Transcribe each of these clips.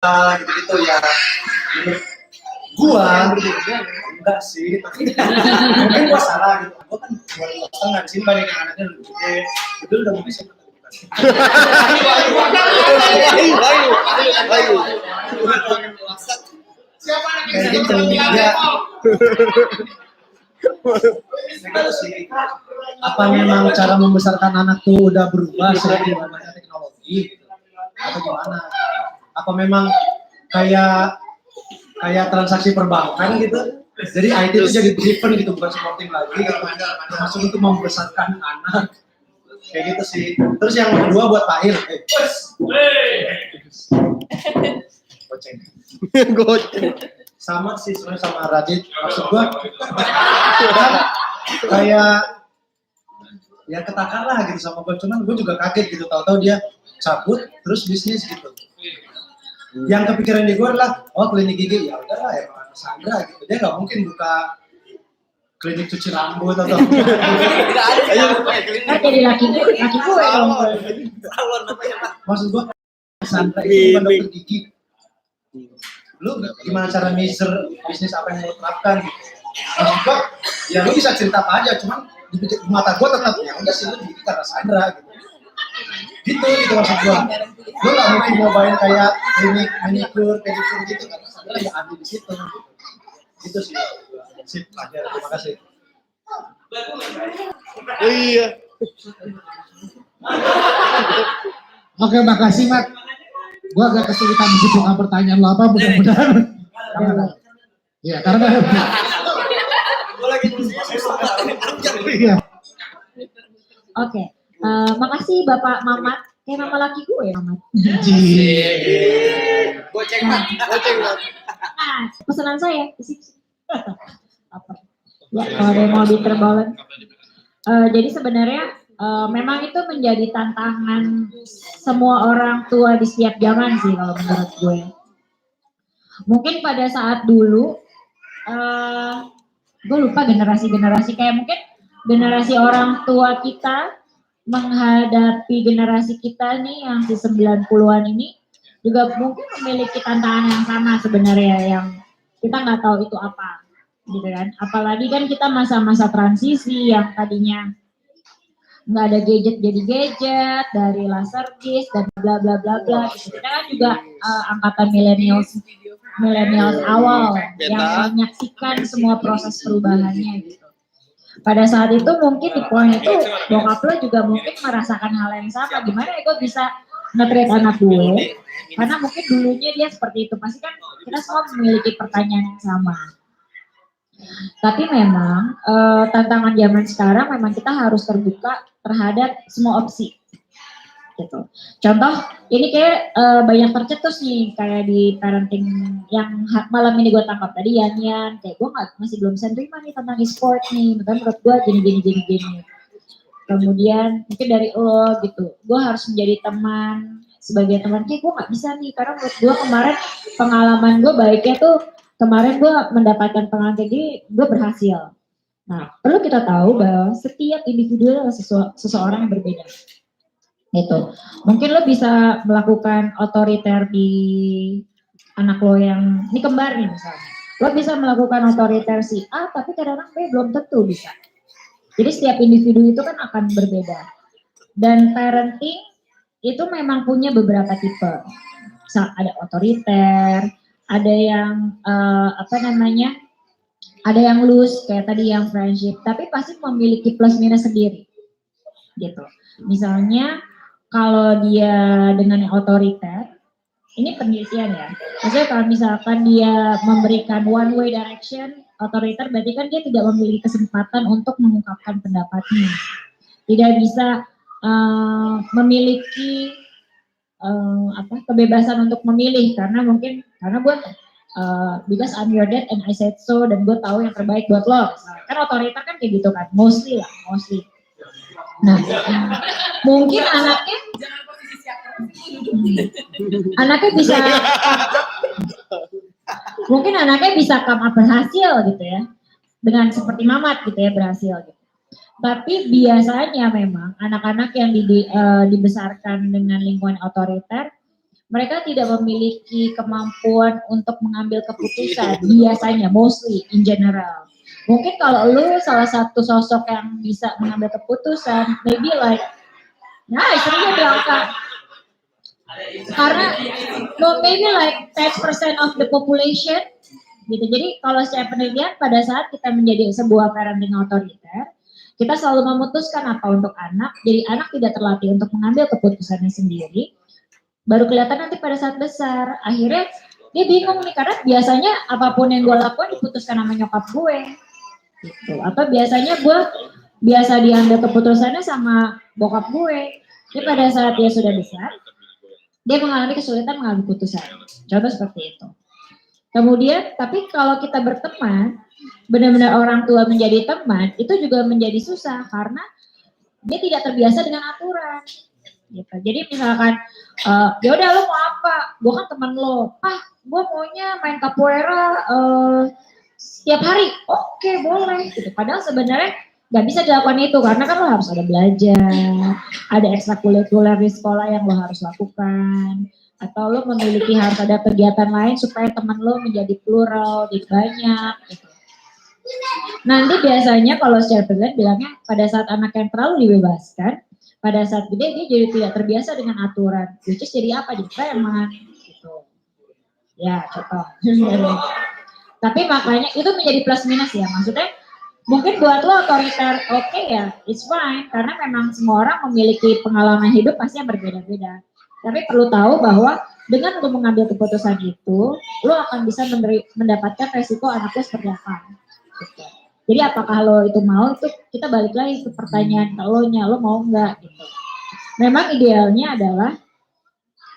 gitu ya. Gua enggak sih, tapi mungkin gua salah gitu. Gua kan 2,5 di sini banyak yang anaknya lebih gede. Itu udah mau bisa. Siapa anak gitu ya. Gitu sih. Apa memang cara membesarkan anak tuh udah berubah seiring berubahnya teknologi gitu? Atau gimana? Apa memang kayak transaksi perbankan gitu? Jadi IT itu jadi driven gitu, bukan supporting lagi gitu. Masuk untuk membesarkan anak. Kayak gitu sih. Terus yang kedua buat Pak Ir. Goceng. Sama sih sebenarnya sama Radit. Maksud gua kayak ya ketakar lah gitu sama gue, cuman gue juga kaget gitu, tahu-tahu dia cabut terus bisnis gitu. Yang kepikiran di gue adalah klinik gigi, ya udahlah ya Pak Sandra gitu, dia nggak mungkin buka klinik cuci rambut atau tidak ada jadi laki gue dong. Maksud gue Sandra itu bukan dokter gigi, lu gimana cara measure bisnis apa yang lu terapkan gitu. Maksud gue ya lu bisa cerita apa aja, cuman di mata gue tetap ya udah sih lu gigi karena Sandra gitu maksud gue. Lu nggak mungkin nyobain kayak klinik manikur pedikur gitu karena Sandra ya ada di situ gitu sih. Sip aja, terima kasih. Iya. Oke, makasih Mat. Gua agak kesulitan menghitungkan pertanyaan lo apa, mudah-mudahan. Iya, karena Oke, makasih Bapak Mamat. Kayak nama laki gue ya, Mamat. Goceng Mat. Nah, pesanan saya. Apa? Ya, kalau ada yang mau diterbalan. Jadi sebenarnya memang itu menjadi tantangan semua orang tua di setiap zaman sih kalau menurut gue. Mungkin pada saat dulu, gue lupa generasi-generasi kayak mungkin generasi orang tua kita menghadapi generasi kita nih yang di 90-an ini juga mungkin memiliki tantangan yang sama sebenarnya, yang kita nggak tahu itu apa gitu kan. Apalagi kan kita masa-masa transisi yang tadinya nggak ada gadget jadi gadget, dari laser disc dan bla bla bla bla gitu. Kita kan juga angkatan millennials awal yang menyaksikan semua proses perubahannya gitu. Pada saat itu mungkin di poin itu bokap lo juga mungkin merasakan hal yang sama, gimana ya gue bisa nge-treat anak gue, karena mungkin dulunya dia seperti itu. Pasti kan kita semua memiliki pertanyaan yang sama. Tapi memang tantangan zaman sekarang memang kita harus terbuka terhadap semua opsi gitu. Contoh ini kayak banyak tercetus nih kayak di parenting yang malam ini gue tangkap tadi, Yan kayak gue masih belum bisa terima nih tentang e-sport nih, menurut gue gini. Kemudian mungkin dari lo gitu, gue harus menjadi teman, sebagai teman kayak gue nggak bisa nih, karena menurut gue kemarin pengalaman gue baiknya tuh kemarin gue mendapatkan pengalaman kayak gini, gue berhasil. Nah, perlu kita tahu bahwa setiap individu adalah seseorang yang berbeda. Gitu. Mungkin lo bisa melakukan otoriter di anak lo yang ini kembar nih misalnya. Lo bisa melakukan otoriter si A, tapi kadang-kadang B belum tentu bisa. Jadi setiap individu itu kan akan berbeda. Dan parenting itu memang punya beberapa tipe. Ada otoriter, ada yang ada yang loose kayak tadi yang friendship, tapi pasti memiliki plus minus sendiri. Gitu. Misalnya kalau dia dengan yang otoriter, ini penelitian ya. Maksudnya kalau misalkan dia memberikan one way direction, otoriter berarti kan dia tidak memiliki kesempatan untuk mengungkapkan pendapatnya. Tidak bisa memiliki kebebasan untuk memilih, karena gue because I'm your dad and I said so, dan gue tahu yang terbaik buat lo. Kan otoriter kan kayak gitu kan, mostly. Nah, mungkin anaknya bisa come up berhasil gitu ya, dengan seperti Mamat gitu ya, berhasil gitu. Tapi biasanya memang anak-anak yang dibesarkan dengan lingkungan otoriter mereka tidak memiliki kemampuan untuk mengambil keputusan biasanya, mostly in general. Mungkin kalau lu salah satu sosok yang bisa mengambil keputusan, maybe like, nah istrinya bilang Kak, karena no, maybe like 10% of the population gitu. Jadi kalau secara penelitian pada saat kita menjadi sebuah parenting otoriter, kita selalu memutuskan apa untuk anak, jadi anak tidak terlatih untuk mengambil keputusannya sendiri, baru kelihatan nanti pada saat besar. Akhirnya dia bingung nih, karena biasanya apapun yang gue lakukan diputuskan sama nyokap gue gitu. Atau biasanya gue biasa diambil keputusannya sama bokap gue. Jadi pada saat dia sudah besar, dia mengalami kesulitan mengambil keputusan. Contoh seperti itu. Kemudian, tapi kalau kita berteman, benar-benar orang tua menjadi teman, itu juga menjadi susah karena dia tidak terbiasa dengan aturan. Gitu. Jadi misalkan, ya udah lo mau apa? Gue kan teman lo. Gue maunya main capoeira setiap hari. Oke, boleh. Gitu. Padahal sebenarnya nggak bisa dilakukan itu karena kan lo harus ada belajar, ada ekstrakurikuler di sekolah yang lo harus lakukan. Atau lo memiliki harus ada kegiatan lain supaya teman lo menjadi plural, lebih banyak gitu. Nanti biasanya kalau secara pribadi bilangnya pada saat anak yang terlalu dibebaskan, pada saat gede dia jadi tidak terbiasa dengan aturan, which is jadi apa? Jadi preman gitu. Ya contoh. Tapi makanya itu menjadi plus minus ya, maksudnya mungkin buat lo otoriter oke ya, it's fine karena memang semua orang memiliki pengalaman hidup pasti yang berbeda-beda. Tapi perlu tahu bahwa dengan lo mengambil keputusan itu, lo akan bisa mendapatkan resiko anak lo seperti apa. Gitu. Jadi apakah lo itu mau, itu kita balik lagi ke pertanyaan lo mau nggak gitu. Memang idealnya adalah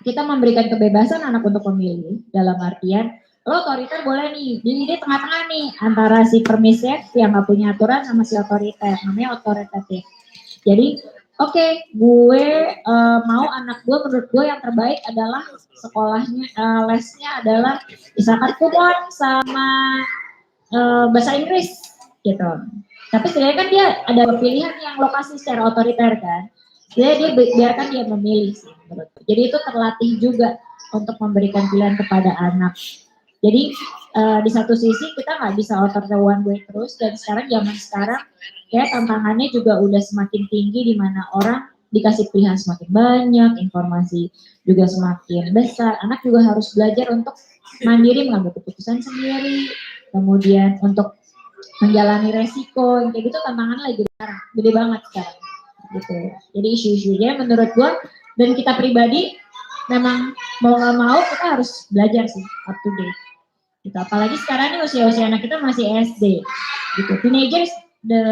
kita memberikan kebebasan anak untuk memilih, dalam artian lo otoriter boleh nih, jadi dia tengah-tengah nih antara si permisif yang nggak punya aturan sama si otoriter, namanya otoritatif. Jadi oke, gue mau anak gue, menurut gue yang terbaik adalah sekolahnya, lesnya adalah misalkan kumon sama bahasa Inggris gitu. Tapi sebenarnya kan dia ada pilihan yang lokasi secara otoriter kan. Dia biarkan dia memilih sih menurut gue. Jadi itu terlatih juga untuk memberikan pilihan kepada anak. Jadi di satu sisi kita nggak bisa otoriter one way terus, dan sekarang zaman sekarang kayak tantangannya juga udah semakin tinggi di mana orang dikasih pilihan semakin banyak, informasi juga semakin besar. Anak juga harus belajar untuk mandiri mengambil keputusan sendiri, kemudian untuk menjalani resiko, yang kayak gitu tantangannya lagi gede banget sekarang. Gitu. Jadi isu-isunya menurut gua dan kita pribadi memang mau nggak mau kita harus belajar sih up to date. Gitu. Apalagi sekarang ini usia-usia anak kita masih SD. Gitu. Teenagers the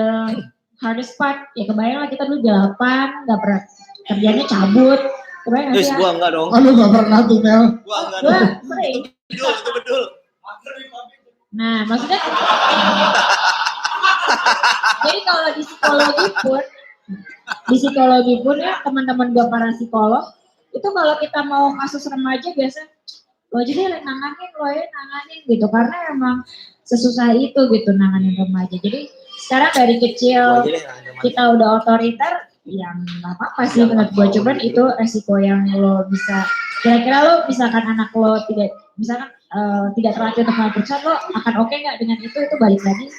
hardest part, ya kebayang lah kita dulu 8, nggak pernah kerjanya cabut, kebayang nggak sih ya? Gua enggak dong. Aduh nggak pernah tuh Mel. Gua enggak Gua dong. sering. Betul. Nah maksudnya, jadi kalau di psikologi pun ya teman-teman gue para psikolog, itu kalau kita mau kasus remaja biasa, lo jadi nanganin gitu, karena emang sesusah itu gitu nanganin remaja. Jadi sekarang dari kecil kita udah otoriter, yang nggak apa-apa sih menurut gue, cuman itu resiko yang lo bisa, kira-kira lo misalkan anak lo tidak, misalkan tidak terlatih untuk mengaturkan, lo akan oke nggak dengan itu balik lagi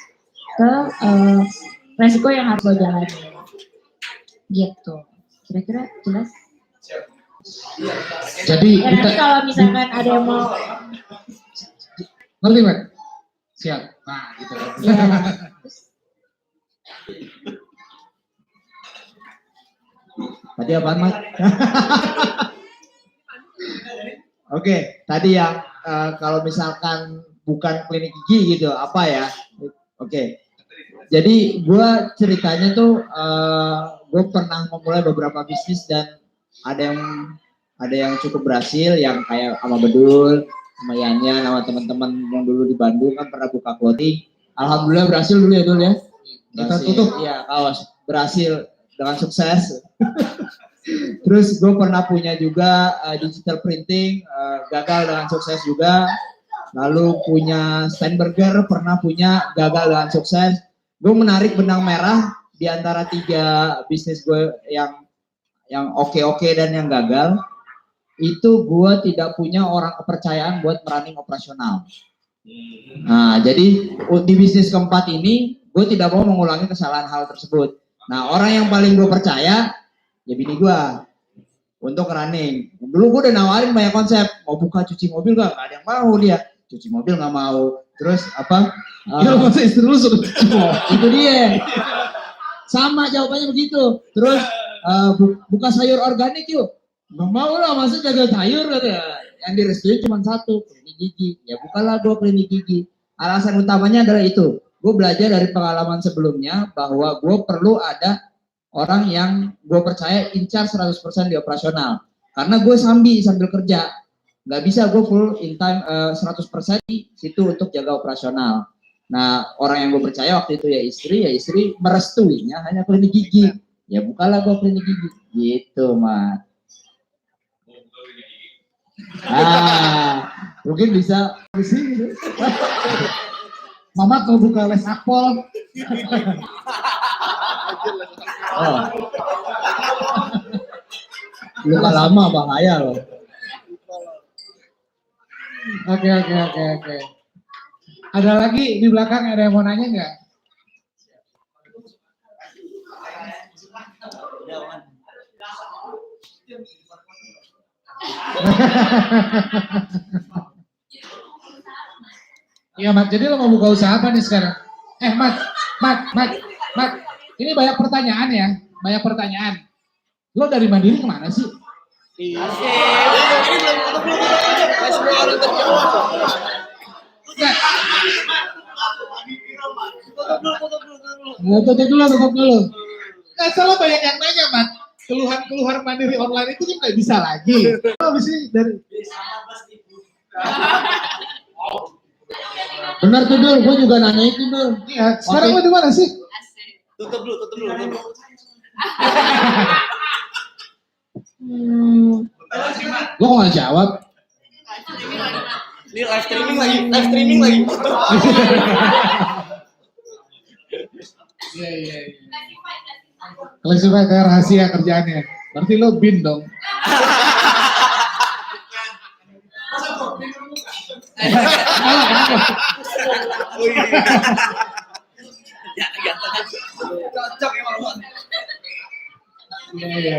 ke resiko yang harus lo jalani gitu. Kira-kira jelas? Jadi Ya, nanti kalau misalkan ada yang mau ngerti Mat? Siap. Nah gitu. ya, Tadi apaan Mas? Oke, tadi yang kalau misalkan bukan klinik gigi gitu, apa ya? Oke, jadi gue ceritanya tuh, gue pernah memulai beberapa bisnis dan ada yang cukup berhasil, yang kayak sama Bedul, sama Yanyan, sama teman-teman yang dulu di Bandung kan pernah buka clothing. Alhamdulillah berhasil dulu ya Dul ya. Kita tutup. Iya, kaos berhasil dengan sukses. Terus gue pernah punya juga digital printing, gagal dengan sukses juga. Lalu punya stand burger, pernah punya, gagal dengan sukses. Gue menarik benang merah di antara 3 bisnis gue yang oke dan yang gagal. itu gue tidak punya orang kepercayaan buat running operasional. Nah, jadi di bisnis keempat ini gue tidak mau mengulangi kesalahan hal tersebut. Nah, orang yang paling gue percaya ya bini gue untuk running. Dulu gue udah nawarin banyak konsep, mau buka cuci mobil gak ada yang mau dia. Cuci mobil gak mau. Terus apa? Ya masa istri lu suruh cuci mobil? Itu dia. Sama jawabannya begitu. Terus buka sayur organik yuk. Gak mau lah, masa jaga sayur katanya. Yang direstuin cuma satu, klinik gigi. Ya bukalah gue klinik gigi. Alasan utamanya adalah itu. Gue belajar dari pengalaman sebelumnya bahwa gue perlu ada orang yang gue percaya incar 100% di operasional. Karena gue sambil kerja. Gak bisa gue full in time 100% di situ untuk jaga operasional. Nah, orang yang gue percaya waktu itu ya istri merestuinya hanya klinik gigi. Ya bukalah gue klinik gigi. Gitu, Mat. Mungkin bisa Di sini. Mamat mau buka les akpol. Oh. Luka lama bahaya loh. Oke. Ada lagi di belakang, ada yang mau nanya nggak? Iya Mat, jadi lo mau buka usaha apa nih sekarang? Mat, ini banyak pertanyaan ya, banyak pertanyaan. Lo dari Mandiri kemana sih? Tutup dulu. Nggak salah banyak yang nanya Mat. Keluhan Mandiri online itu kan nggak bisa lagi. Habis ini dari Benar tuh Dul, gue juga nanya itu Dul. iya, sekarang lo di mana sih? Tutup dulu. Lo kok nggak jawab? Ini live streaming lagi. Iya. Classified kayak rahasia kerjaannya. Berarti lo bin dong. Cocok emang lo. Iya.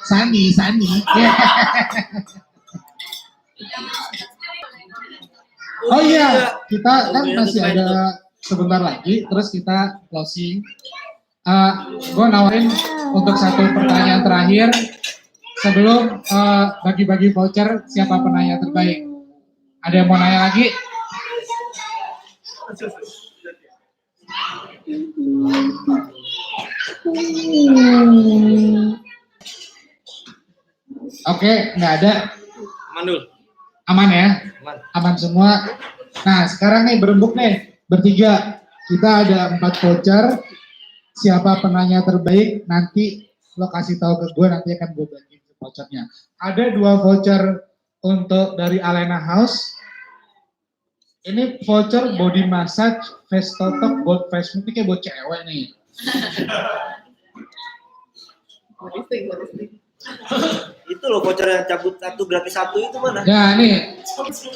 Sani. Iya. Oh iya, kita kan masih ada sebentar lagi, terus kita closing. Gue nawarin untuk satu pertanyaan terakhir sebelum bagi-bagi voucher siapa penanya terbaik. Ada yang mau nanya lagi? Oke, nggak ada. Aman dulu. Aman ya? Aman. Aman semua. Nah, sekarang nih berembuk nih, bertiga. Kita ada 4 voucher. Siapa penanya terbaik, nanti lo kasih tahu ke gue, nanti akan gue bagiin vouchernya. Ada 2 voucher untuk dari Alena House. Ini voucher body massage, face totok, gold face, ini kayak buat cewek nih. Itu loh voucher yang cabut 1 gratis 1 itu mana? Ya nih,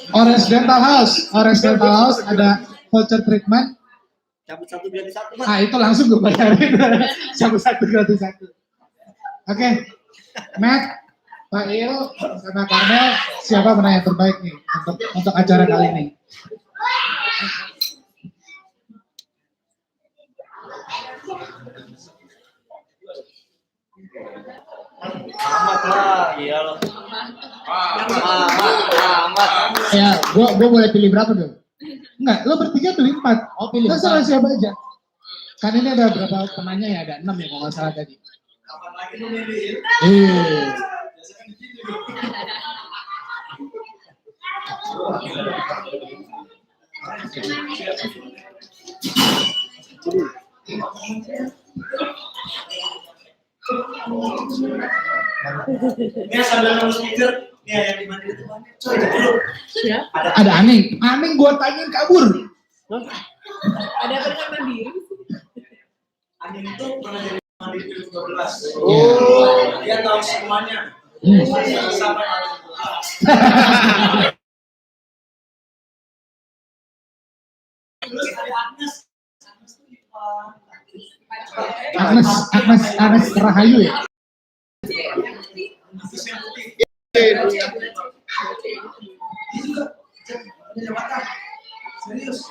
Orange Dental House ada voucher treatment. Cabut 1 gratis 1 mana? Ah itu langsung gue bayarin. Cabut 1 gratis 1. Oke, Matt, Pak Il, sama Karmel, siapa penanya terbaik nih untuk acara kali ini? Amat lah, iya loh. Amat. Ya, gue boleh pilih berapa dong? Enggak, lo bertiga pilih 4. Oh, pilih Terserah siapa aja. Kan ini ada berapa penanya ya? Ada 6 ya kalau nggak salah tadi. Kapan lagi lu milih? Ini sambil nunggu speaker, nih yang di Mandiri itu mana? Coy, dulu. Ada Aning. Aning gue tanyain kabur. Ada apa dengan Mandiri? Aning itu pernah jadi Oh, dia tahu semuanya. Sama Agnes Rahayu ya. serius.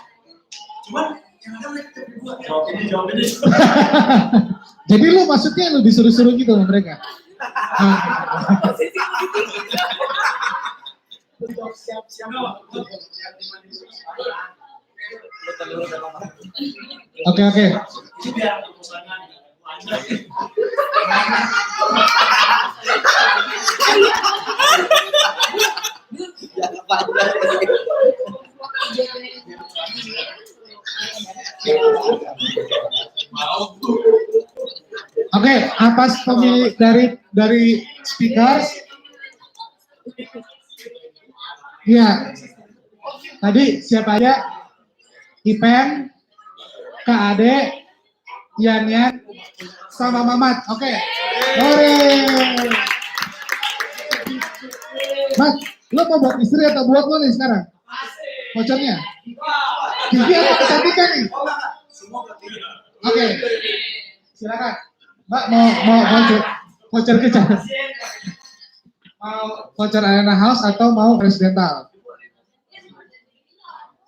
Cuman yang ada mereka berdua. Jawab ini. Jadi lu maksudnya lu disuruh-suruh gitu sama mereka? Oke. Oke, atas pemilih dari speakers. Iya. Tadi siapa aja? Ipen, Kak Ade, Yan, sama Mamat. Oke. Mas, lo mau buat istri atau buat lo nih sekarang? Vouchernya? Gigi atau kecantikan nih? Oke. Silakan. Mbak mau voucher kecantikan? Mau voucher Arena House atau mau residental?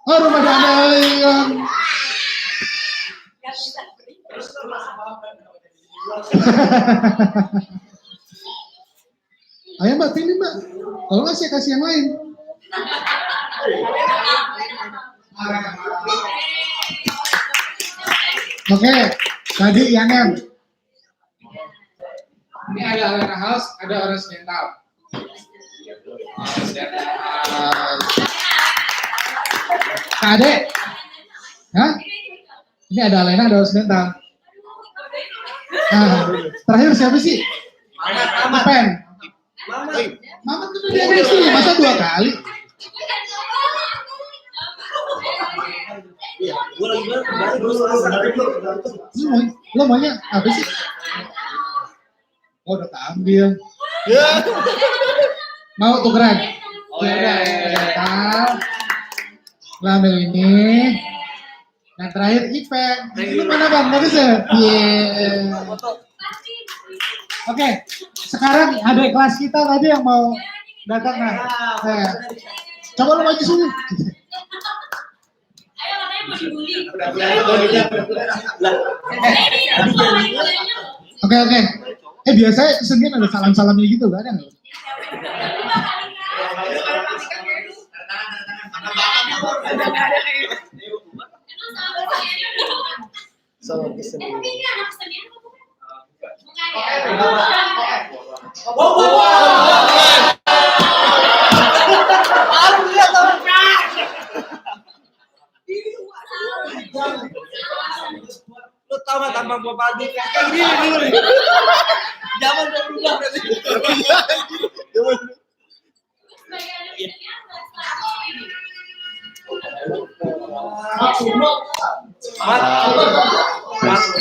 Oh, rumah dandelion. Ayo Mbak, pilih Mbak. Kalau nggak saya kasih yang lain. Oke, tadi yang ini ada Arena House, ada residental. Kade, hah? Ini ada Alena, ada Rosidental. Terakhir siapa sih? Pen. Mamat itu dia ada sih, masa 2 kali? Lo maunya apa sih? Oh, udah keambil. Mau tukeran? Ya udah. Ambil ini. Yang terakhir Ipen. Ini mana Bang? Bagus ya? Iya. Oke. Sekarang ada kelas kita tadi yang mau datang nah. Coba lu maju sini. Oke. Biasanya kesenian ada salam-salamnya gitu kan? Ada nggak? Salam kesenian. Lu tau gak tambah gua pagi kayak gini dulu nih. Zaman udah berubah berarti.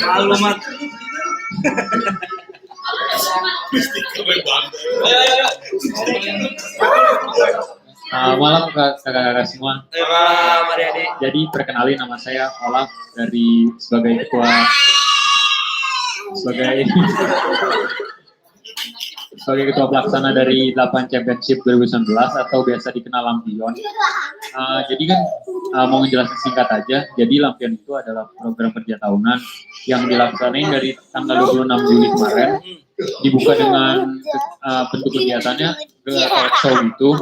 Malu mat. Malam kakak-kakak semua. Jadi perkenalin, nama saya Olaf dari sebagai ketua pelaksana dari 8 Championship 2019 atau biasa dikenal Lampion. Jadi kan mau ngejelasin singkat aja. Jadi Lampion itu adalah program kerja tahunan yang dilaksanain dari tanggal 26 Juli kemarin. Dibuka dengan bentuk kegiatannya ke talk show itu,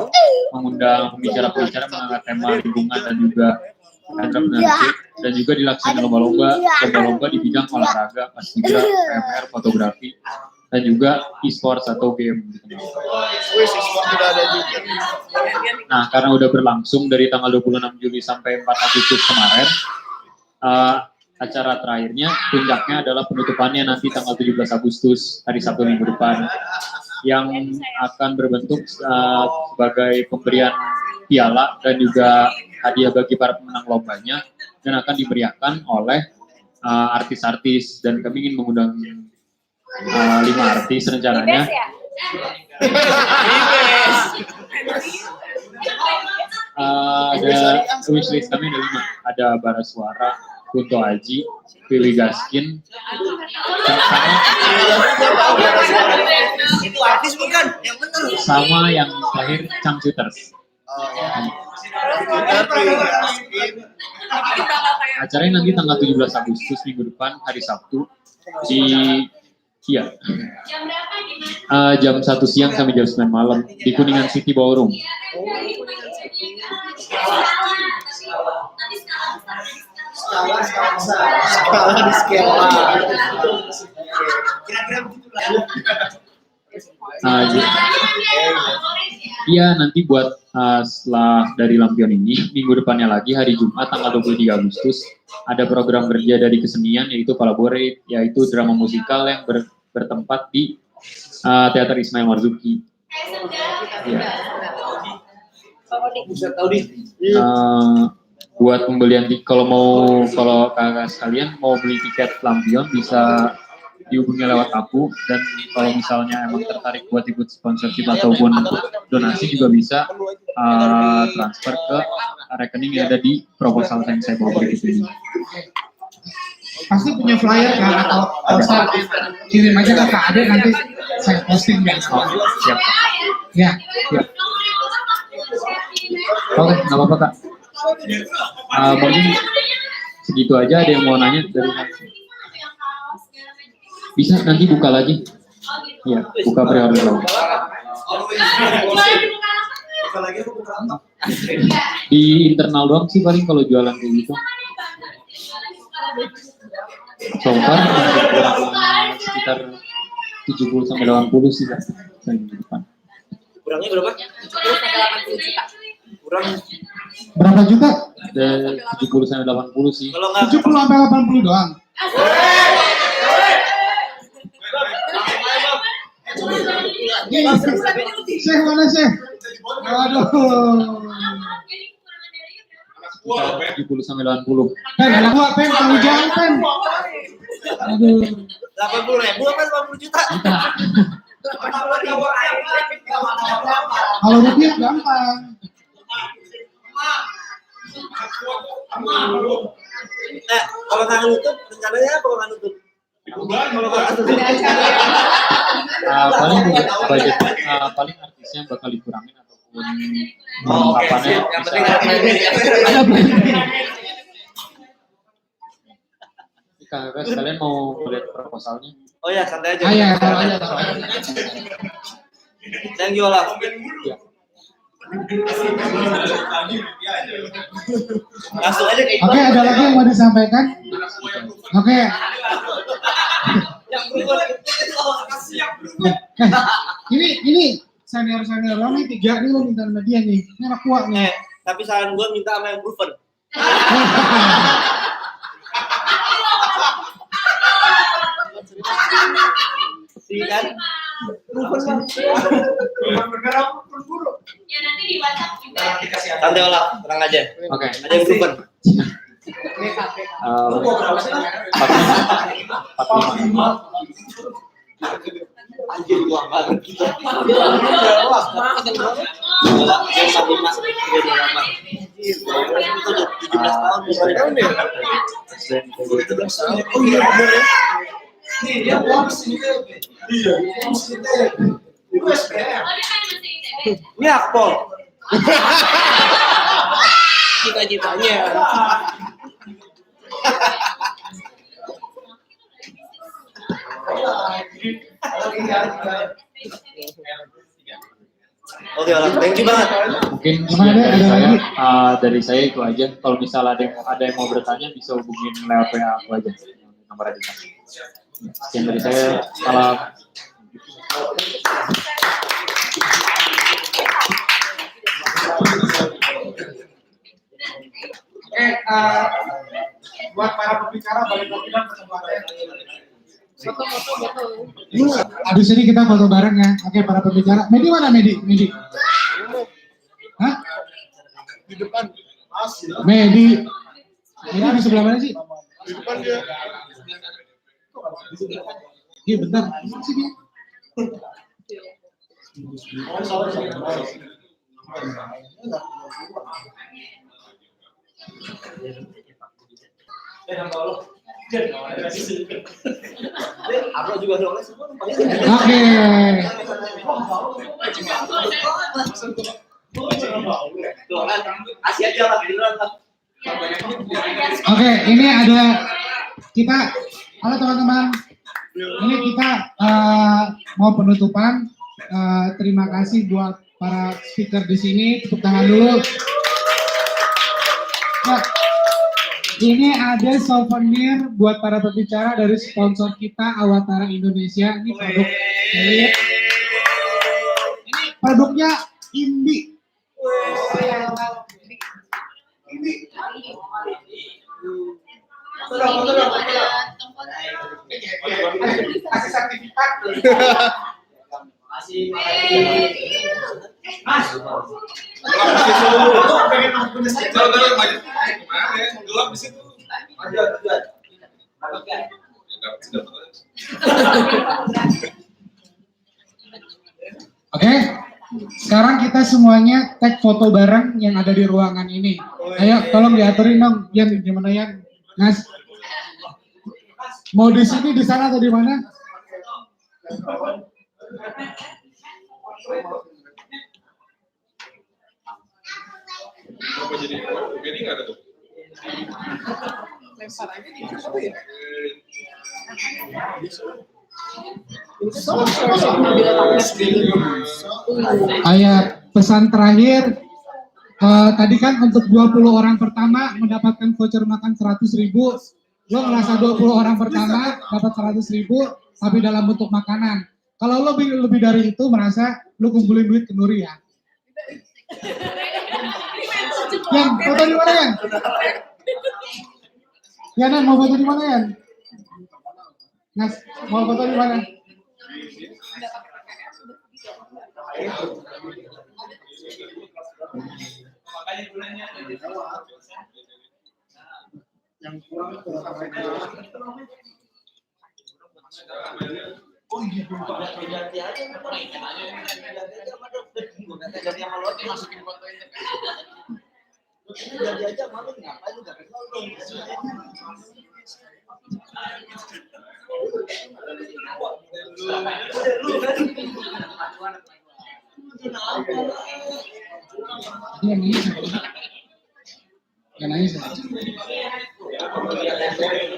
mengundang pembicara-pembicara mengangkat tema lingkungan dan juga entrepreneurship, dan juga dilaksanakan lomba-lomba di bidang olahraga, paskibra, PMR, fotografi, dan juga e-sports atau game. Nah, karena udah berlangsung dari tanggal 26 Juli sampai 4 Agustus kemarin, acara terakhirnya, puncaknya adalah penutupannya nanti tanggal 17 Agustus, hari Sabtu minggu depan, yang akan berbentuk sebagai pemberian piala dan juga hadiah bagi para pemenang lombanya, dan akan diberiakan oleh artis-artis, dan kami ingin mengundang 5 artis rencananya. Ada wishlist kami ada 5. Ada Bara Suara, Kunto Aji, Willy Gaskin, Itu artis bukan? Yang benar. sama yang terakhir Changcuters. Acaranya nanti tanggal 17 Agustus minggu depan hari Sabtu di jam 1 siang sampai jam 9 malam di Kuningan City Ballroom. Skala di skala. Kira-kira begitu lah. Iya, nanti buat setelah dari Lampion ini, minggu depannya lagi hari Jumat tanggal 23 Agustus ada program kerja dari kesenian yaitu Collaborate, yaitu drama musikal yang bertempat di Teater Ismail Marzuki. Ya. Buat pembelian kalau kakak sekalian mau beli tiket Lampion bisa dihubungi lewat aku, dan kalau misalnya emang tertarik buat ikut sponsorship ataupun donasi juga bisa transfer ke rekening yang ada di proposal yang saya bawa berikut ini. Pasti punya flyer kan, atau bisa kirim aja ke Kak Ade, nanti saya posting ya. Siap. Ya. Siap. Oke, nggak apa-apa Kak. Mungkin segitu aja. Ada yang mau nanya dari bisa nanti buka lagi. Ya, buka pre-order lagi. Di internal doang sih paling kalau jualan kayak gitu. So far kurang sekitar 70 sampai 80 sih Kak. Di depan. Kurangnya berapa? 70 sampai 80 juta. Kurang Berapa juta? Dari 70 sampai 80 sih. kalau nggak 70 sampai 80 doang. Syekh mana Syekh? Aduh. 70 sampai 80. Pen, anak gua Pen, tanggung jawab Pen. Aduh. 80.000 apa 80 juta? Kalau rupiah gampang. Nah, kalau nggak nutup, rencananya apa kalau nggak nutup? Kalau nggak nutup, Paling budget paling artisnya bakal dikurangin ataupun oke. Yang penting kakak sekalian mau lihat proposalnya. oh ya, santai aja. Ayo, taruh aja, taruh aja. Yang jualan. Ya. Langsung aja kayak Oke, ada lagi yang mau disampaikan? Oke. yang berubah. Ini senior lo nih 3 nih, lo minta sama dia nih. Ini anak kuat nih. Tapi saran gue minta sama yang proven. Sih kan? Proven lah. Ya nanti di WhatsApp juga. Santai olah, tenang aja. Oke. Ada yang proven. 45. Anjir gua banget kita. Ini akpol. Cita-citanya. Oke, thank you banget. Mungkin dari saya itu aja. Kalau misalnya ada yang mau bertanya bisa hubungin lewat WA aku aja. Nomor ada. Sekian dari saya. Salam. Buat para pembicara balik lagi dan kesempatan. Abis ini kita foto bareng ya. Oke, para pembicara. Medi mana Medi? Hah? Di depan. Medi di sebelah mana sih? Di depan dia. Iya bentar, sih dia. Aku juga soalnya semua Oke. Kasih aja lah beneran lah. Oke, ini ada kita, halo teman-teman. Ini kita mau penutupan. Terima kasih buat para speaker di sini. Tepuk tangan dulu. Nah, ini ada souvenir buat para pembicara dari sponsor kita Awatara Indonesia. Ini produk elit. Ini produknya Indi. Kasih sertifikat. Mas. Gelap di situ. Oke, sekarang kita semuanya tag foto bareng yang ada di ruangan ini. Ayo, tolong diaturin dong, Yan, gimana Yan? Mas, mau di sini, di sana atau di mana? Apa jadi ini nggak ada tuh? Lempar aja di apa ya? Ayat pesan terakhir, tadi kan untuk 20 orang pertama mendapatkan voucher makan 100.000, lo ngerasa 20 orang pertama dapat 100.000 tapi dalam bentuk makanan. Kalau lo lebih dari itu merasa lo kumpulin duit ke Nuri ya. Yan, foto di mana Yan? Yan, mau foto di mana Yan? Nas, mau foto di mana? Yang kurang Oh iya, ganti aja. Ganti sama lo masukin fotonya. Ganti aja malu ngapain lu gak kenal dong. Yang nangis.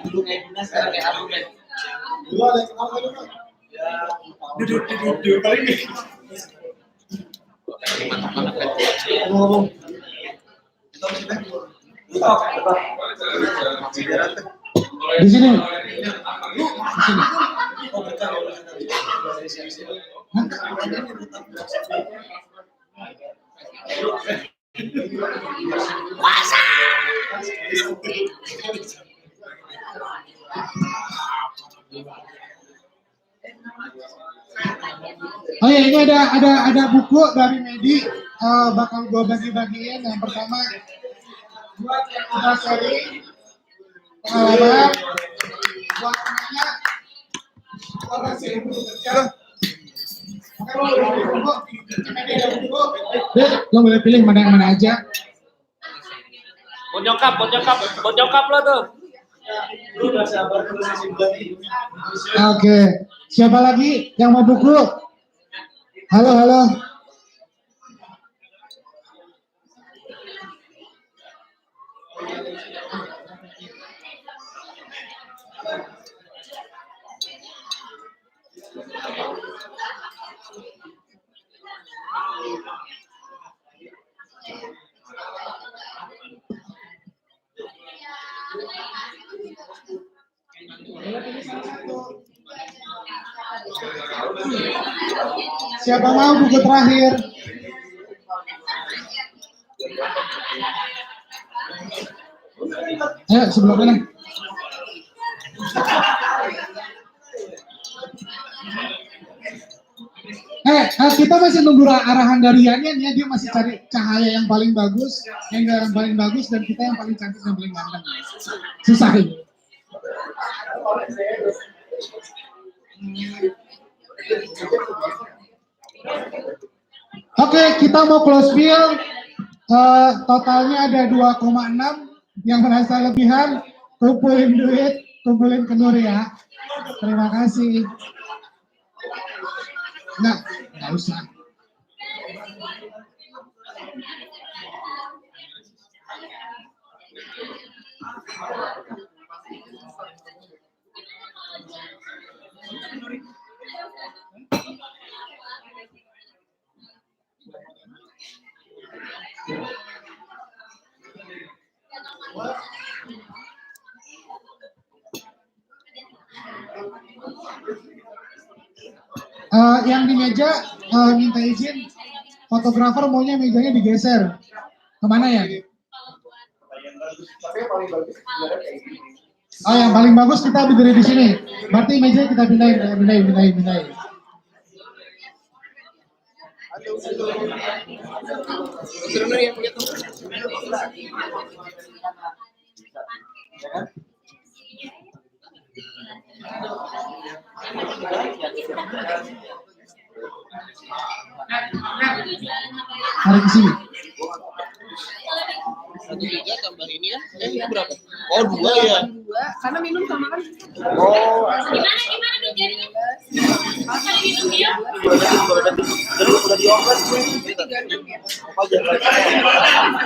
Dulu kayak gimana sekarang kayak aku kan. Dulu ada yang kenal kan? Duduk kali ini. Ngomong. Kita mesti teh. Di sini. Oh ya, ini ada buku dari Medi, bakal gue bagi-bagiin. Yang pertama buat yang udah sharing pengalaman, buat temannya, buat kasih kerja. Lo boleh pilih mana yang mana aja. Buat nyokap lo tuh. Lu udah sabar terus sisi berarti. Oke, siapa lagi yang mau buku? Halo. Siapa mau buku terakhir? Ayo sebelah mana? Kita masih nunggu arahan dari Yan ya, dia masih cari cahaya yang paling bagus, yang paling bagus, dan kita yang paling cantik dan paling ganteng. Susah ini. Oke, kita mau close bill. Totalnya ada 2,6. Yang merasa lebihan, kumpulin duit, kumpulin ke Nur ya. Terima kasih. Nggak usah. Yang di meja minta izin, fotografer maunya mejanya digeser. Kemana ya? Oh, yang paling bagus kita berdiri di sini. Berarti meja kita pindahin. Tarik ke sini. Satu juga tambah ini ya. Ini berapa? Oh, 2 ya. Karena minum sama kan. Oh, Gimana nih jadinya? Kali minum dia? udah dioper sih. 36 ya. Oh, jangan.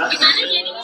Gimana jadinya?